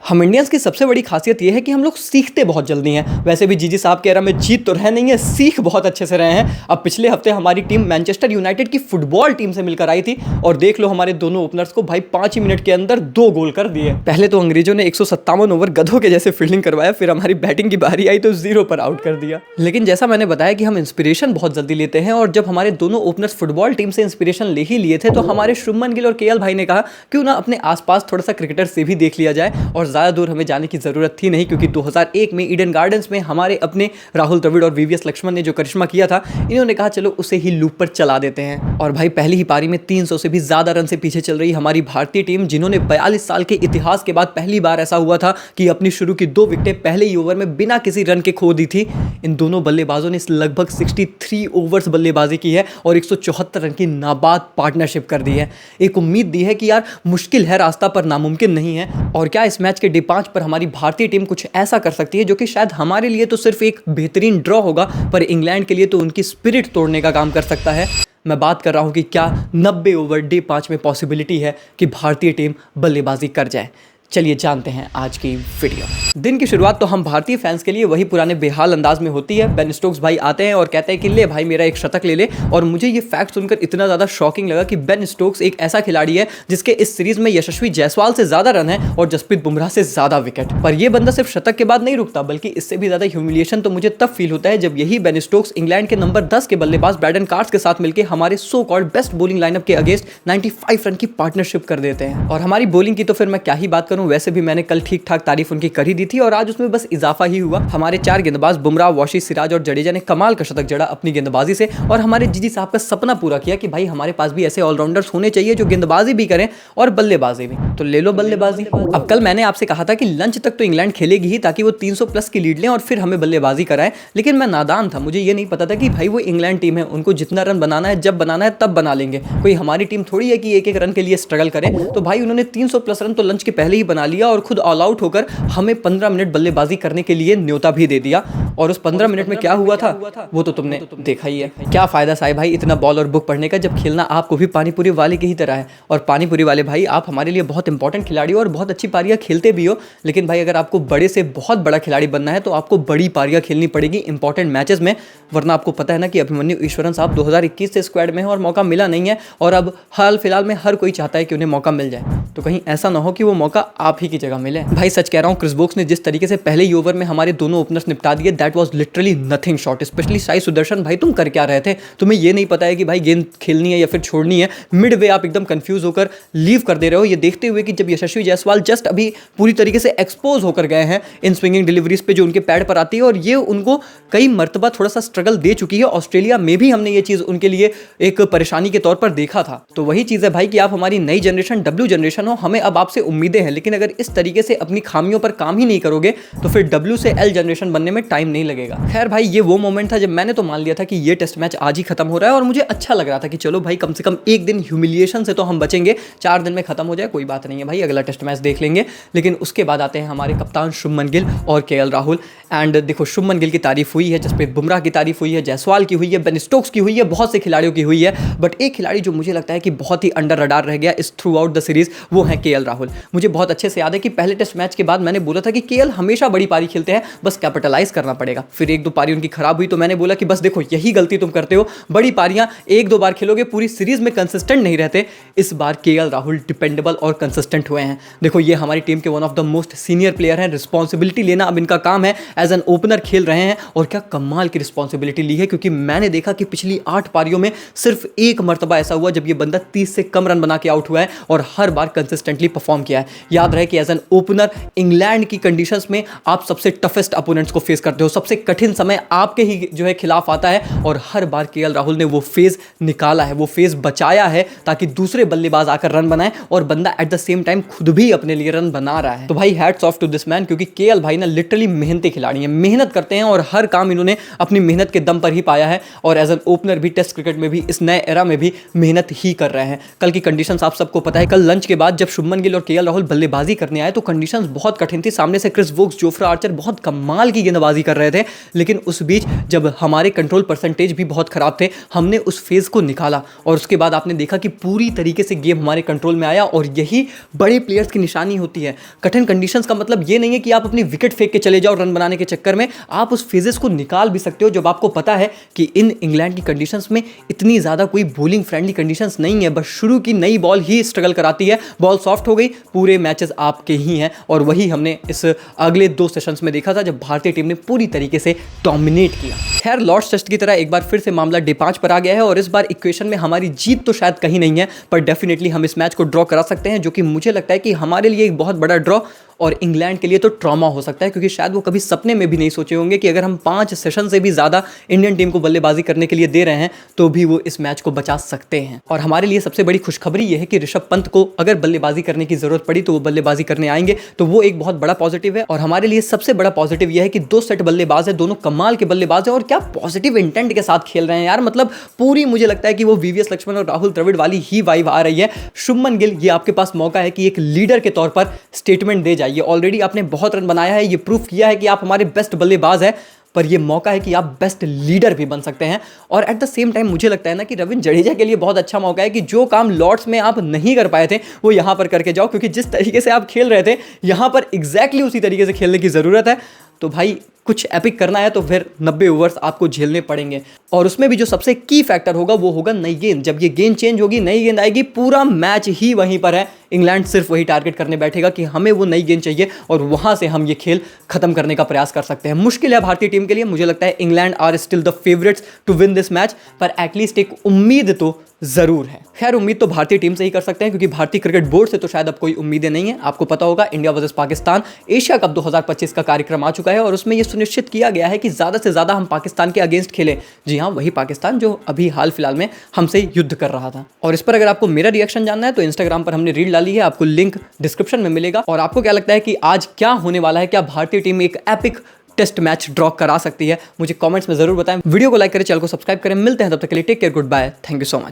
हम इंडियंस की सबसे बड़ी खासियत यह है कि हम लोग सीखते बहुत जल्दी हैं। वैसे भी जीजी साहब के एरा में जीत तो रहे नहीं है, सीख बहुत अच्छे से रहे हैं। अब पिछले हफ्ते हमारी टीम मैनचेस्टर यूनाइटेड की फुटबॉल टीम से मिलकर आई थी और देख लो हमारे दोनों ओपनर्स को भाई 5 ही मिनट के अंदर 2 गोल कर दिए। पहले तो अंग्रेजों ने 157 ओवर गधों के जैसे फील्डिंग करवाया, फिर हमारी बैटिंग की बारी आई तो 0 पर आउट कर दिया। लेकिन जैसा मैंने बताया कि हम इंस्पिरेशन बहुत जल्दी लेते हैं, और जब हमारे दोनों ओपनर्स फुटबॉल टीम से इंस्पिरेशन ले ही लिए थे तो हमारे शुभमन गिल और केएल भाई ने कहा क्यों ना अपने आसपास थोड़ा सा क्रिकेटर से भी देख लिया जाए। और ज्यादा दूर हमें जाने की जरूरत थी नहीं, क्योंकि 2001 में ईडन गार्डन्स में हमारे अपने राहुल द्रविड़ और वीवीएस लक्ष्मण ने जो करिश्मा किया था, इन्होंने कहा चलो उसे ही लूप पर चला देते हैं। और भाई पहली ही पारी में 300 से भी ज्यादा रन से पीछे चल रही हमारी भारतीय टीम, जिन्होंने 42 साल के इतिहास के बाद पहली बार ऐसा हुआ था कि अपनी शुरू की 2 विकेटें पहले ही ओवर में बिना किसी रन के खो दी थी। इन दोनों बल्लेबाजों ने लगभग 63 ओवर्स बल्लेबाजी की है और 174 रन की नाबाद पार्टनरशिप कर दी है। एक उम्मीद दी है कि यार मुश्किल है रास्ता पर नामुमकिन नहीं है। और क्या इस मैच के डे 5 पर हमारी भारतीय टीम कुछ ऐसा कर सकती है जो कि शायद हमारे लिए तो सिर्फ एक बेहतरीन ड्रॉ होगा, पर इंग्लैंड के लिए तो उनकी स्पिरिट तोड़ने का काम कर सकता है। मैं बात कर रहा हूं कि क्या 90 ओवर डे 5 में पॉसिबिलिटी है कि भारतीय टीम बल्लेबाजी कर जाए। चलिए जानते हैं आज की वीडियो। दिन की शुरुआत तो हम भारतीय फैंस के लिए वही पुराने बेहाल अंदाज में होती है। बेन स्टोक्स भाई आते हैं और कहते हैं कि ले भाई मेरा एक शतक ले ले। और मुझे ये फैक्ट सुनकर इतना ज़्यादा शॉकिंग लगा कि बेन स्टोक्स एक ऐसा खिलाड़ी है जिसके इस सीरीज में यशस्वी जायसवाल से ज़्यादा रन है और जसप्रीत बुमराह से ज़्यादा विकेट। पर यह बंदा सिर्फ शतक के बाद नहीं रुकता, बल्कि इससे भी ज़्यादा ह्यूमिलिएशन तो मुझे तब फील होता है जब यही बेन स्टोक्स इंग्लैंड के नंबर 10 के बल्लेबाज ब्रैडन कार्स के साथ मिलकर हमारे so called best bowling lineup के अगेंस्ट 95 रन की पार्टनरशिप कर देते हैं। और हमारी बॉलिंग की तो फिर मैं क्या ही बात करूं, वैसे भी मैंने कल ठीक ठाक तारीफ उनकी कर ही दी थी और आज उसमें बस इजाफा ही हुआ। हमारे 4 गेंदबाज बुमराह, वाशी, सिराज और जडेजा ने कमाल का शतक जड़ा अपनी गेंदबाजी से, और हमारे जीजी साहब का सपना पूरा किया कि भाई हमारे पास भी ऐसे ऑलराउंडर्स होने चाहिए जो गेंदबाजी भी करें और बल्लेबाजी भी। तो ले लो बल्लेबाजी। अब कल मैंने आपसे कहा था कि लंच तक तो इंग्लैंड खेलेगी ही ताकि वो 300 प्लस की लीड लें और फिर हमें बल्लेबाजी कराएं, लेकिन मैं नादान था। मुझे ये नहीं पता था कि भाई वो इंग्लैंड टीम है, उनको जितना रन बनाना है जब बनाना है तब बना लेंगे। कोई हमारी टीम थोड़ी है कि एक एक रन के लिए स्ट्रगल करें। तो भाई उन्होंने 300 प्लस रन तो लंच के पहले ही बना लिया और खुद ऑल आउट होकर हमें 15 मिनट बल्लेबाजी करने के लिए न्योता भी दे दिया। और उस 15 मिनट में क्या हुआ था वो तो तुमने देखा ही है। क्या फायदा साहिब भाई इतना बॉल और बुक पढ़ने का जब खेलना आपको भी पानीपुरी वाले की ही तरह है। और पानीपुरी वाले भाई आप हमारे लिए बहुत इंपॉर्टेंट खिलाड़ी हो और बहुत अच्छी पारियां खेलते भी हो, लेकिन भाई अगर आपको बड़े से बहुत बड़ा खिलाड़ी बनना है तो आपको बड़ी पारियां खेलनी पड़ेगी इंपॉर्टेंट मैचेस में। वरना आपको पता है ना कि अभिमन्यु ईश्वरन साहब 2021 से स्क्वाड में है और मौका मिला नहीं है, और अब हाल फिलहाल में हर कोई चाहता है कि उन्हें मौका मिल जाए। तो कहीं ऐसा ना हो कि वो मौका आप ही की जगह मिले। भाई सच कह रहा हूँ, क्रिस वोक्स ने जिस तरीके से पहले ही ओवर में हमारे दोनों ओपनर्स निपटा दिए, that was literally nothing short. Specially Sai Sudarshan भाई, तुम कर क्या रहे थे? तुम्हें ये नहीं पता है कि भाई गेंद खेलनी है या फिर छोड़नी है? मिड वे आप एकदम कंफ्यूज होकर लीव कर दे रहे हो, ये देखते हुए कि जब यशस्वी जायसवाल जस्ट अभी पूरी तरीके से एक्सपोज होकर गए हैं इन स्विंगिंग डिलीवरीज पे जो उनके पैड पर आती है, और ये उनको कई मर्तबा थोड़ा सा स्ट्रगल दे चुकी है। ऑस्ट्रेलिया में भी हमने ये चीज उनके लिए एक परेशानी के तौर पर देखा था। तो वही चीज है भाई कि आप हमारी नई जनरेशन, डब्ल्यू जनरेशन हो, हमें अब आपसे उम्मीदें हैं, लेकिन अगर इस तरीके से अपनी खामियों पर काम ही नहीं करोगे तो फिर डब्ल्यू से एल जनरेशन बनने में टाइम नहीं लगेगा। खैर भाई ये वो मोमेंट था जब मैंने तो मान लिया था कि ये टेस्ट मैच आज ही खत्म हो रहा है, और मुझे अच्छा लग रहा था कि चलो भाई कम से कम एक दिन ह्यूमिलिएशन से तो हम बचेंगे। 4 दिन में खत्म हो जाए कोई बात नहीं है भाई, अगला टेस्ट मैच देख लेंगे। लेकिन उसके बाद आते हैं हमारे कप्तान शुभमन गिल और केएल राहुल। एंड देखो, शुभमन गिल की तारीफ हुई है, जसप्रीत बुमराह की तारीफ हुई है, जायसवाल की हुई है, बेन स्टोक्स की हुई है, बहुत से खिलाड़ियों की हुई है, बट एक खिलाड़ी जो मुझे लगता है कि बहुत ही अंडर रडार रह गया इस थ्रू आउट द सीरीज, वो है केएल राहुल। मुझे बहुत अच्छे से याद है कि पहले टेस्ट मैच के बाद मैंने बोला था कि केएल हमेशा बड़ी पारी खेलते हैं, बस कैपिटलाइज करना पड़ेगा। फिर 1-2 पारी उनकी खराब हुई तो मैंने बोला कि बस देखो यही गलती तुम करते हो, बड़ी पारियां 1-2 बार खेलोगे, पूरी सीरीज में कंसिस्टेंट नहीं रहते। इस बार केएल राहुल डिपेंडेबल और कंसिस्टेंट हुए हैं। देखो ये हमारी टीम के one of the most senior player हैं, रिस्पॉन्सिबिलिटी लेना अब इनका काम है। एज एन ओपनर खेल रहे हैं और क्या कमाल की रिस्पॉन्सिबिलिटी ली है, क्योंकि मैंने देखा कि पिछली 8 पारियों में सिर्फ एक मरतबा ऐसा हुआ जब ये बंदा 30 से कम रन बना के आउट हुआ है, और हर बार कंसिस्टेंटली परफॉर्म किया है। याद रहे कि एज एन ओपनर इंग्लैंड की कंडीशंस में आप सबसे टफेस्ट अपोनेंट्स को फेस करते हो, सबसे कठिन समय आपके ही जो है खिलाफ आता है, और हर बार केएल राहुल ने वो फेज निकाला है, वो फेज बचाया है ताकि दूसरे बल्लेबाज आकर रन बनाए, और बंदा एट द सेम टाइम खुद भी अपने लिए रन बना रहा है। तो भाई hats off to this man, क्योंकि केएल भाई ना लिटरली मेहनती खिलाड़ी हैं, मेहनत करते हैं और हर काम इन्होंने अपनी मेहनत के दम पर ही पाया है। और एज एन ओपनर भी टेस्ट क्रिकेट में भी इस नए एरा में भी मेहनत ही कर रहे हैं। कल की कंडीशंस आप सबको पता है, कल लंच के बाद जब शुभमन गिल और केएल राहुल बल्लेबाजी करने आए तो कंडीशंस बहुत कठिन थी। सामने से क्रिस वोक्स, जोफ्रा आर्चर बहुत कमाल की गेंदबाजी कर रहे थे, लेकिन उस बीच जब हमारे कंट्रोल परसेंटेज भी बहुत ख़राब थे, हमने उस फेज़ को निकाला और उसके बाद आपने देखा कि पूरी तरीके से गेम हमारे कंट्रोल में आया। और यही बड़े प्लेयर्स की निशानी होती है। कठिन कंडीशंस का मतलब ये नहीं है कि आप अपनी विकेट फेंक के चले जाओ रन बनाने के चक्कर में, आप उस फेजेस को निकाल भी सकते हो जब आपको पता है कि इन इंग्लैंड की कंडीशंस में इतनी ज़्यादा कोई बॉलिंग फ्रेंडली कंडीशंस नहीं है, बस शुरू की नई बॉल ही स्ट्रगल कराती है, बॉल सॉफ्ट हो गई, पूरे मैचेस आपके ही हैं। और वही हमने इस अगले 2 सेशंस में देखा था जब भारतीय टीम ने पूरी तरीके से डोमिनेट किया। खैर, लॉर्ड्स टेस्ट की तरह एक बार फिर से मामला D5 पर आ गया है और इस बार इक्वेशन में हमारी जीत तो शायद कहीं नहीं है, पर डेफिनेटली हम इस मैच को ड्रॉ करा सकते हैं, जो कि मुझे लगता है कि हमारे लिए एक बहुत बड़ा ड्रॉ और इंग्लैंड के लिए तो ट्रॉमा हो सकता है, क्योंकि शायद वो कभी सपने में भी नहीं सोचे होंगे कि अगर हम 5 सेशन से भी ज़्यादा इंडियन टीम को बल्लेबाजी करने के लिए दे रहे हैं तो भी वो इस मैच को बचा सकते हैं। और हमारे लिए सबसे बड़ी खुशखबरी ये है कि ऋषभ पंत को अगर बल्लेबाजी करने की ज़रूरत पड़ी तो वो बल्लेबाजी करने आएंगे, तो वो एक बहुत बड़ा पॉजिटिव है। और हमारे लिए सबसे बड़ा पॉजिटिव यह है कि 2 सेट बल्लेबाज है, दोनों कमाल के बल्लेबाज है और क्या पॉजिटिव इंटेंट के साथ खेल रहे हैं यार। मतलब पूरी मुझे लगता है कि वो VVS लक्ष्मण और राहुल द्रविड़ वाली ही वाइब आ रही है। शुभमन गिल, ये आपके पास मौका है कि एक लीडर के तौर पर स्टेटमेंट दे जाइए। ऑलरेडी आपने बहुत रन बनाया है, ये प्रूफ किया है कि आप हमारे बेस्ट बल्लेबाज हैं, पर ये मौका है कि आप बेस्ट लीडर भी बन सकते हैं। और एट द सेम टाइम मुझे लगता है ना कि रविंद्र जडेजा के लिए बहुत अच्छा मौका है कि जो काम लॉर्ड्स में आप नहीं कर पाए थे वो यहाँ पर करके जाओ, क्योंकि जिस तरीके से आप खेल रहे थे यहाँ पर एग्जैक्टली उसी तरीके से खेलने की ज़रूरत है। तो भाई कुछ एपिक करना है तो फिर 90 ओवर्स आपको झेलने पड़ेंगे। और उसमें भी जो सबसे की फैक्टर होगा वो होगा नई गेंद। जब ये गेंद चेंज होगी, नई गेंद आएगी, पूरा मैच ही वहीं पर है। इंग्लैंड सिर्फ वही टारगेट करने बैठेगा कि हमें वो नई गेंद चाहिए और वहां से हम ये खेल खत्म करने का प्रयास कर सकते हैं। मुश्किल है भारतीय टीम के लिए, मुझे लगता है England are still the favourites to win this match, पर एटलीस्ट एक उम्मीद तो जरूर है। खैर, उम्मीद तो भारतीय टीम से ही कर सकते हैं, क्योंकि भारतीय क्रिकेट बोर्ड से तो शायद अब कोई उम्मीदें नहीं है। आपको पता होगा India versus Pakistan Asia cup 2025 का कार्यक्रम आ चुका है और उसमें यह सुनिश्चित किया गया है कि ज़्यादा से ज़्यादा हम पाकिस्तान के अगेंस्ट खेलें। जी हाँ, वही पाकिस्तान जो अभी हाल फिलहाल में हमसे युद्ध कर रहा था। और इस पर अगर आपको मेरा रिएक्शन जानना है तो इंस्टाग्राम पर हमने रील डाली है, आपको लिंक डिस्क्रिप्शन में मिलेगा। और आपको क्या लगता है कि आज क्या होने वाला है? क्या भारतीय टीम एक एपिक टेस्ट मैच ड्रॉ करा सकती है? मुझे कमेंट्स में जरूर बताएं। वीडियो को लाइक करें, चैनल को सब्सक्राइब करें। मिलते हैं तब तक के लिए, take care, goodbye, thank you so much.